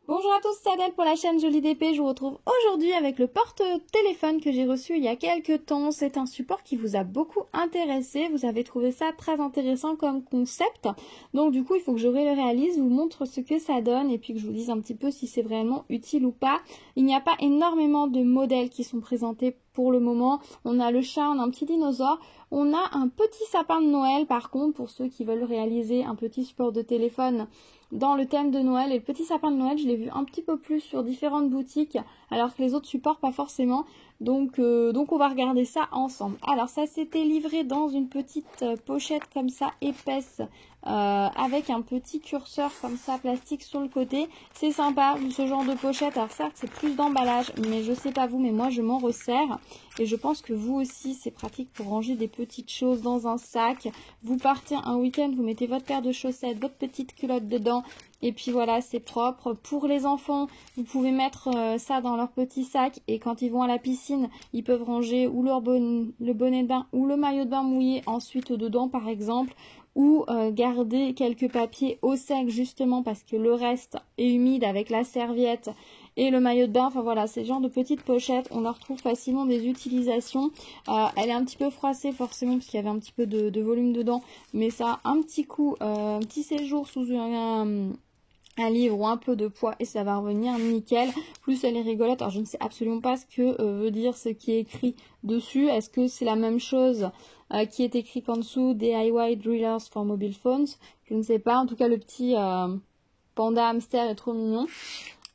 Bonjour à tous, c'est Adèle pour la chaîne Jolie DP. Je vous retrouve aujourd'hui avec le porte-téléphone que j'ai reçu il y a quelques temps. C'est un support qui vous a beaucoup intéressé. Vous avez trouvé ça très intéressant comme concept. Donc du coup, il faut que je le réalise, vous montre ce que ça donne et puis que je vous dise un petit peu si c'est vraiment utile ou pas. Il n'y a pas énormément de modèles qui sont présentés pour le moment. On a le chat, on a un petit dinosaure. On a un petit sapin de Noël par contre pour ceux qui veulent réaliser un petit support de téléphone dans le thème de Noël. Et le petit sapin de Noël, je l'ai vu un petit peu plus sur différentes boutiques alors que les autres supports pas forcément. Donc on va regarder ça ensemble. Alors ça s'était livré dans une petite pochette comme ça épaisse avec un petit curseur comme ça plastique sur le côté. C'est sympa ce genre de pochette. Alors certes c'est plus d'emballage mais je sais pas vous mais moi je m'en resserre et je pense que vous aussi c'est pratique pour ranger des petites choses dans un sac. Vous partez un week-end, vous mettez votre paire de chaussettes, votre petite culotte dedans. Et puis voilà, c'est propre. Pour les enfants, vous pouvez mettre ça dans leur petit sac et quand ils vont à la piscine, ils peuvent ranger ou le bonnet de bain ou le maillot de bain mouillé ensuite dedans par exemple, ou garder quelques papiers au sec justement parce que le reste est humide avec la serviette et le maillot de bain. Enfin voilà, ces genres de petites pochettes, on en retrouve facilement des utilisations. Elle est un petit peu froissée forcément parce qu'il y avait un petit peu de volume dedans, mais ça a un petit coup, un petit séjour sous un livre ou un peu de poids et ça va revenir nickel. Plus elle est rigolote. Alors je ne sais absolument pas ce que veut dire ce qui est écrit dessus. Est-ce que c'est la même chose qui est écrit qu'en dessous, DIY Drillers for Mobile Phones? Je ne sais pas. En tout cas le petit panda hamster est trop mignon.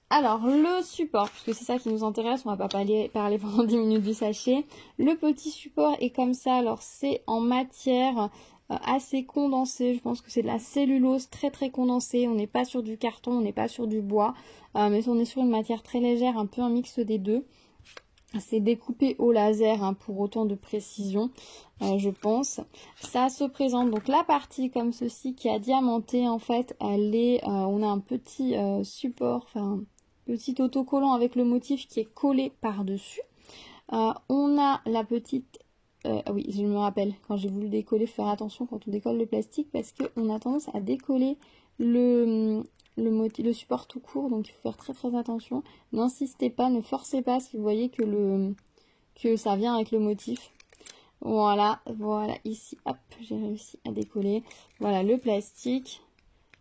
Alors le support, puisque c'est ça qui nous intéresse, on va pas parler pendant 10 minutes du sachet. Le petit support est comme ça. Alors c'est en matière assez condensé, je pense que c'est de la cellulose très condensée, on n'est pas sur du carton, on n'est pas sur du bois, mais on est sur une matière très légère, un peu un mix des deux. C'est découpé au laser hein, pour autant de précision, je pense. Ça se présente donc la partie comme ceci qui a diamanté en fait, elle est, on a un petit support, enfin petit autocollant avec le motif qui est collé par-dessus. On a la petite oui, je me rappelle, quand j'ai voulu décoller, faire attention quand on décolle le plastique parce qu'on a tendance à décoller le support tout court, donc il faut faire très attention. N'insistez pas, ne forcez pas si vous voyez que ça vient avec le motif. Voilà, ici, hop, j'ai réussi à décoller. Voilà, le plastique.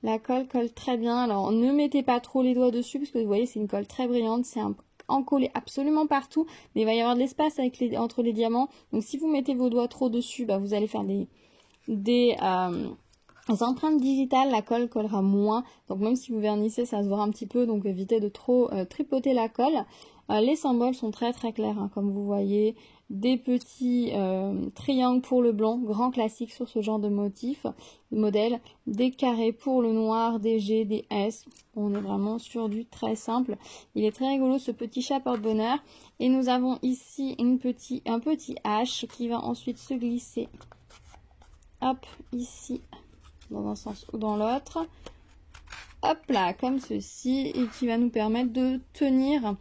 La colle colle très bien. Alors, ne mettez pas trop les doigts dessus parce que vous voyez, c'est une colle très brillante, c'est encollé absolument partout, mais il va y avoir de l'espace entre les diamants. Donc si vous mettez vos doigts trop dessus, bah, vous allez faire des empreintes digitales, la colle collera moins. Donc même si vous vernissez, ça se voit un petit peu, donc évitez de trop tripoter la colle. Les symboles sont très clairs, hein, comme vous voyez. Des petits triangles pour le blanc, grand classique sur ce genre de modèle. Des carrés pour le noir, des G, des S. On est vraiment sur du très simple. Il est très rigolo ce petit chat porte-bonheur. Et nous avons ici un petit H qui va ensuite se glisser. Hop, ici, dans un sens ou dans l'autre. Hop là, comme ceci, et qui va nous permettre de tenir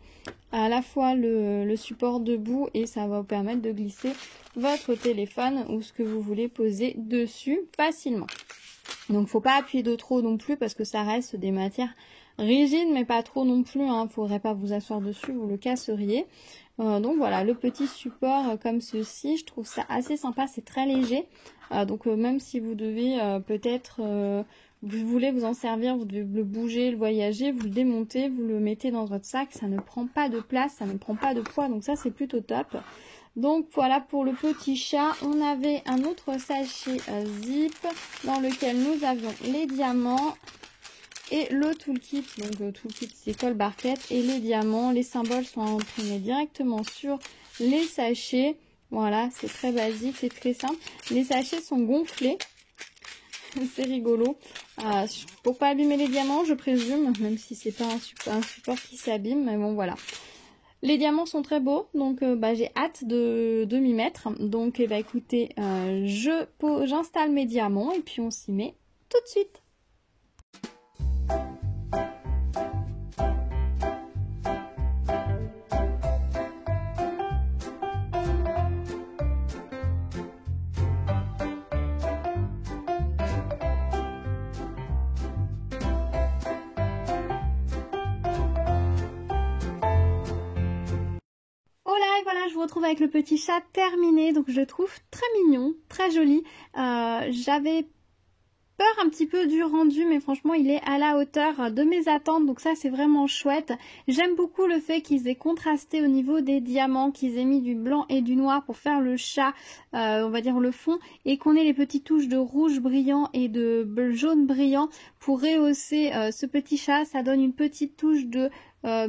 à la fois le support debout et ça va vous permettre de glisser votre téléphone ou ce que vous voulez poser dessus facilement. Donc faut pas appuyer de trop non plus parce que ça reste des matières rigides mais pas trop non plus, hein. Faudrait pas vous asseoir dessus, vous le casseriez. Donc voilà, le petit support comme ceci, je trouve ça assez sympa, c'est très léger. Donc même si vous devez peut-être... vous voulez vous en servir, vous devez le bouger, le voyager, vous le démontez, vous le mettez dans votre sac, ça ne prend pas de place, ça ne prend pas de poids, donc ça c'est plutôt top. Donc voilà pour le petit chat. On avait un autre sachet zip dans lequel nous avions les diamants et le toolkit. Donc le toolkit c'est colle barquette et les diamants, les symboles sont imprimés directement sur les sachets. Voilà, c'est très basique, c'est très simple. Les sachets sont gonflés. C'est rigolo. Pour pas abîmer les diamants, je présume, même si c'est pas un support qui s'abîme, mais bon voilà. Les diamants sont très beaux, donc j'ai hâte de m'y mettre. Donc écoutez, j'installe mes diamants et puis on s'y met tout de suite. je vous retrouve avec le petit chat terminé, donc je le trouve très mignon, très joli. J'avais peur un petit peu du rendu, mais franchement il est à la hauteur de mes attentes, donc ça c'est vraiment chouette. J'aime beaucoup le fait qu'ils aient contrasté au niveau des diamants, qu'ils aient mis du blanc et du noir pour faire le chat, on va dire le fond, et qu'on ait les petites touches de rouge brillant et de jaune brillant pour rehausser ce petit chat. Ça donne une petite touche de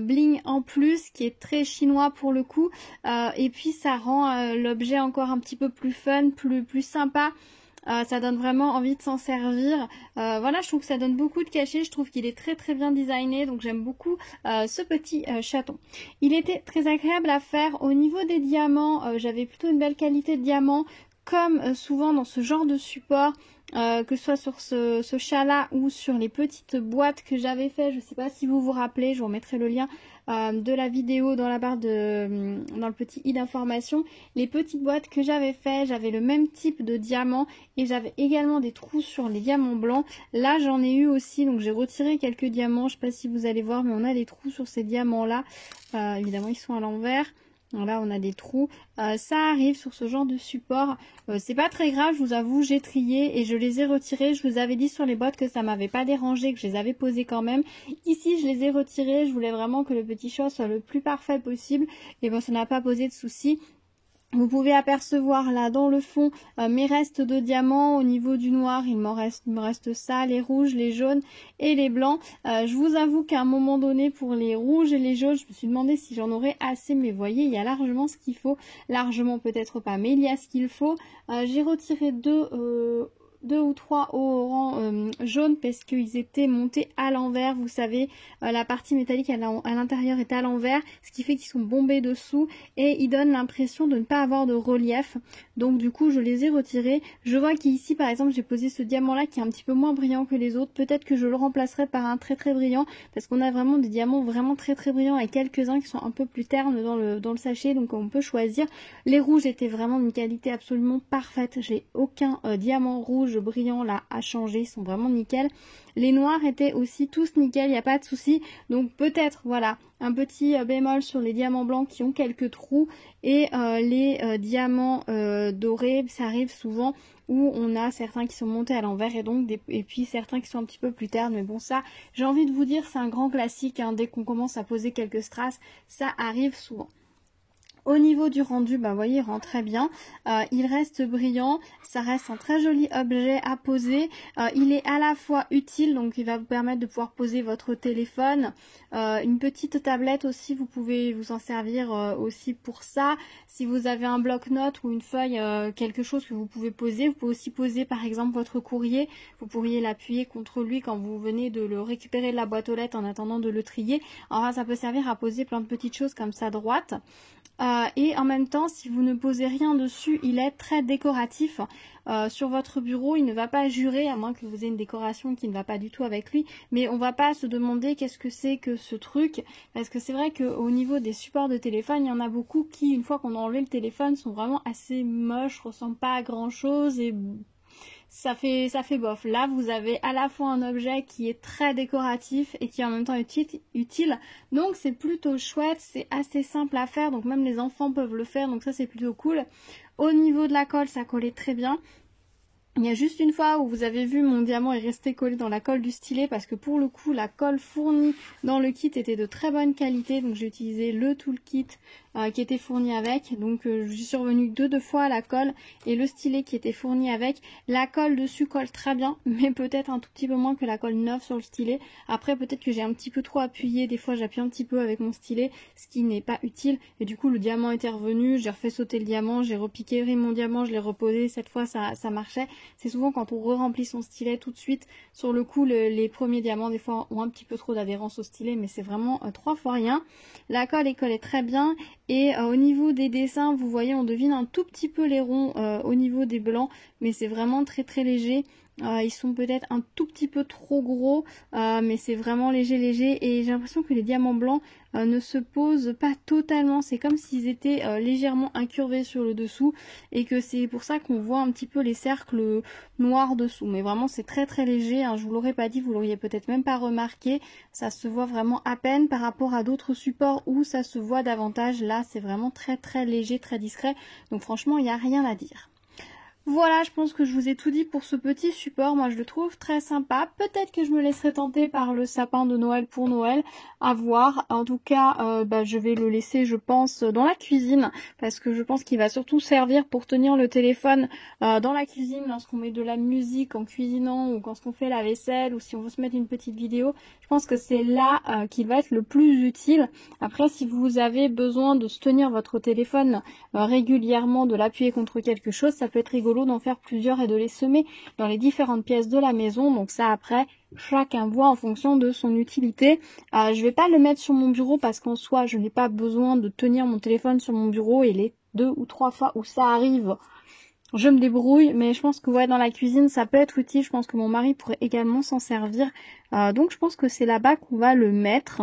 bling en plus qui est très chinois pour le coup, et puis ça rend l'objet encore un petit peu plus fun, plus sympa. Ça donne vraiment envie de s'en servir. Voilà, je trouve que ça donne beaucoup de cachet. Je trouve qu'il est très bien designé. Donc j'aime beaucoup ce petit chaton. Il était très agréable à faire. Au niveau des diamants, j'avais plutôt une belle qualité de diamants. Comme souvent dans ce genre de support, que ce soit sur ce chat-là ou sur les petites boîtes que j'avais fait. Je ne sais pas si vous vous rappelez, je vous remettrai le lien de la vidéo dans la barre dans le petit i d'information. Les petites boîtes que j'avais fait, j'avais le même type de diamant et j'avais également des trous sur les diamants blancs. Là j'en ai eu aussi, donc j'ai retiré quelques diamants. Je ne sais pas si vous allez voir, mais on a des trous sur ces diamants-là. Évidemment ils sont à l'envers. Là on a des trous, ça arrive sur ce genre de support, c'est pas très grave, je vous avoue, j'ai trié et je les ai retirés. Je vous avais dit sur les boîtes que ça m'avait pas dérangé, que je les avais posés quand même. Ici je les ai retirés, je voulais vraiment que le petit chat soit le plus parfait possible et bon, ça n'a pas posé de soucis. Vous pouvez apercevoir là dans le fond mes restes de diamants. Au niveau du noir, il me reste ça, les rouges, les jaunes et les blancs. Je vous avoue qu'à un moment donné, pour les rouges et les jaunes, je me suis demandé si j'en aurais assez. Mais vous voyez, il y a largement ce qu'il faut. Largement peut-être pas, mais il y a ce qu'il faut. J'ai retiré deux ou trois au rang jaune parce qu'ils étaient montés à l'envers. Vous savez, la partie métallique à l'intérieur est à l'envers, ce qui fait qu'ils sont bombés dessous et ils donnent l'impression de ne pas avoir de relief. Donc du coup je les ai retirés. Je vois qu'ici par exemple j'ai posé ce diamant là qui est un petit peu moins brillant que les autres. Peut-être que je le remplacerai par un très brillant, parce qu'on a vraiment des diamants vraiment très brillants et quelques-uns qui sont un peu plus ternes dans le sachet, donc on peut choisir. Les rouges étaient vraiment d'une qualité absolument parfaite. J'ai aucun diamant rouge brillant là à changer, ils sont vraiment nickel. Les noirs étaient aussi tous nickel, il n'y a pas de souci. Donc peut-être voilà un petit bémol sur les diamants blancs qui ont quelques trous, et les diamants dorés, ça arrive souvent où on a certains qui sont montés à l'envers et puis certains qui sont un petit peu plus ternes. Mais bon, ça j'ai envie de vous dire, c'est un grand classique, hein. Dès qu'on commence à poser quelques strass, ça arrive souvent. Au niveau du rendu, vous voyez, il rend très bien. Il reste brillant, ça reste un très joli objet à poser. Il est à la fois utile, donc il va vous permettre de pouvoir poser votre téléphone. Une petite tablette aussi, vous pouvez vous en servir aussi pour ça. Si vous avez un bloc-notes ou une feuille, quelque chose que vous pouvez poser, vous pouvez aussi poser par exemple votre courrier. Vous pourriez l'appuyer contre lui quand vous venez de le récupérer de la boîte aux lettres en attendant de le trier. Enfin, ça peut servir à poser plein de petites choses comme ça à droite. Et en même temps, si vous ne posez rien dessus, il est très décoratif. Sur votre bureau, il ne va pas jurer, à moins que vous ayez une décoration qui ne va pas du tout avec lui, mais on va pas se demander qu'est-ce que c'est que ce truc, parce que c'est vrai qu'au niveau des supports de téléphone, il y en a beaucoup qui, une fois qu'on a enlevé le téléphone, sont vraiment assez moches, ressemblent pas à grand chose et ça fait bof. Là, vous avez à la fois un objet qui est très décoratif et qui est en même temps utile. Donc c'est plutôt chouette, c'est assez simple à faire, donc même les enfants peuvent le faire, donc ça c'est plutôt cool. Au niveau de la colle, ça collait très bien. Il y a juste une fois où vous avez vu mon diamant est resté collé dans la colle du stylet, parce que pour le coup la colle fournie dans le kit était de très bonne qualité, donc j'ai utilisé le toolkit qui était fourni avec. Donc j'y suis revenue deux fois à la colle et le stylet qui était fourni avec. La colle dessus colle très bien, mais peut-être un tout petit peu moins que la colle neuve sur le stylet. Après peut-être que j'ai un petit peu trop appuyé, des fois j'appuie un petit peu avec mon stylet, ce qui n'est pas utile, et du coup le diamant était revenu, j'ai refait sauter le diamant, j'ai repiqué mon diamant, je l'ai reposé, cette fois ça marchait. C'est souvent quand on re-remplit son stylet tout de suite, sur le coup les premiers diamants des fois ont un petit peu trop d'adhérence au stylet, mais c'est vraiment 3 fois rien. La colle est collée très bien. Et au niveau des dessins, vous voyez, on devine un tout petit peu les ronds au niveau des blancs, mais c'est vraiment très léger. Ils sont peut-être un tout petit peu trop gros, mais c'est vraiment léger et j'ai l'impression que les diamants blancs ne se posent pas totalement. C'est comme s'ils étaient légèrement incurvés sur le dessous et que c'est pour ça qu'on voit un petit peu les cercles noirs dessous. Mais vraiment c'est très très léger, hein. Je vous l'aurais pas dit, vous l'auriez peut-être même pas remarqué. Ça se voit vraiment à peine par rapport à d'autres supports où ça se voit davantage. Là c'est vraiment très très léger, très discret. Donc franchement il n'y a rien à dire. Voilà, je pense que je vous ai tout dit pour ce petit support. Moi, je le trouve très sympa. Peut-être que je me laisserai tenter par le sapin de Noël pour Noël. À voir. En tout cas, je vais le laisser, je pense, dans la cuisine. Parce que je pense qu'il va surtout servir pour tenir le téléphone dans la cuisine lorsqu'on met de la musique en cuisinant ou quand on fait la vaisselle ou si on veut se mettre une petite vidéo. Je pense que c'est là qu'il va être le plus utile. Après, si vous avez besoin de se tenir votre téléphone régulièrement, de l'appuyer contre quelque chose, ça peut être rigolo d'en faire plusieurs et de les semer dans les différentes pièces de la maison. Donc ça après chacun voit en fonction de son utilité. Je vais pas le mettre sur mon bureau parce qu'en soi je n'ai pas besoin de tenir mon téléphone sur mon bureau et les 2 ou 3 fois où ça arrive je me débrouille, mais je pense que ouais, dans la cuisine ça peut être utile. Je pense que mon mari pourrait également s'en servir, donc je pense que c'est là-bas qu'on va le mettre.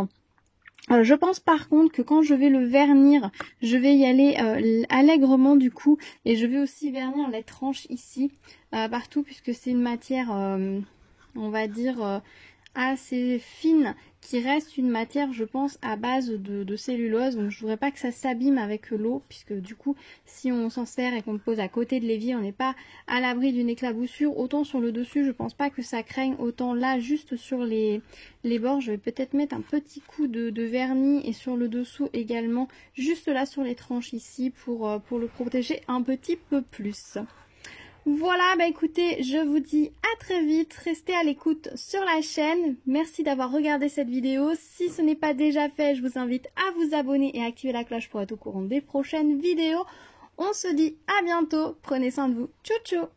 Je pense par contre que quand je vais le vernir, je vais y aller allègrement du coup. Et je vais aussi vernir les tranches ici, partout, puisque c'est une matière, on va dire, assez fine, qui reste une matière, je pense, à base de cellulose. Donc je voudrais pas que ça s'abîme avec l'eau, puisque du coup, si on s'en sert et qu'on le pose à côté de l'évier, on n'est pas à l'abri d'une éclaboussure. Autant sur le dessus, je pense pas que ça craigne, autant là, juste sur les bords, je vais peut-être mettre un petit coup de vernis et sur le dessous également, juste là sur les tranches ici, pour le protéger un petit peu plus. Voilà, bah écoutez, je vous dis à très vite, restez à l'écoute sur la chaîne. Merci d'avoir regardé cette vidéo. Si ce n'est pas déjà fait, je vous invite à vous abonner et à activer la cloche pour être au courant des prochaines vidéos. On se dit à bientôt, prenez soin de vous. Ciao ciao.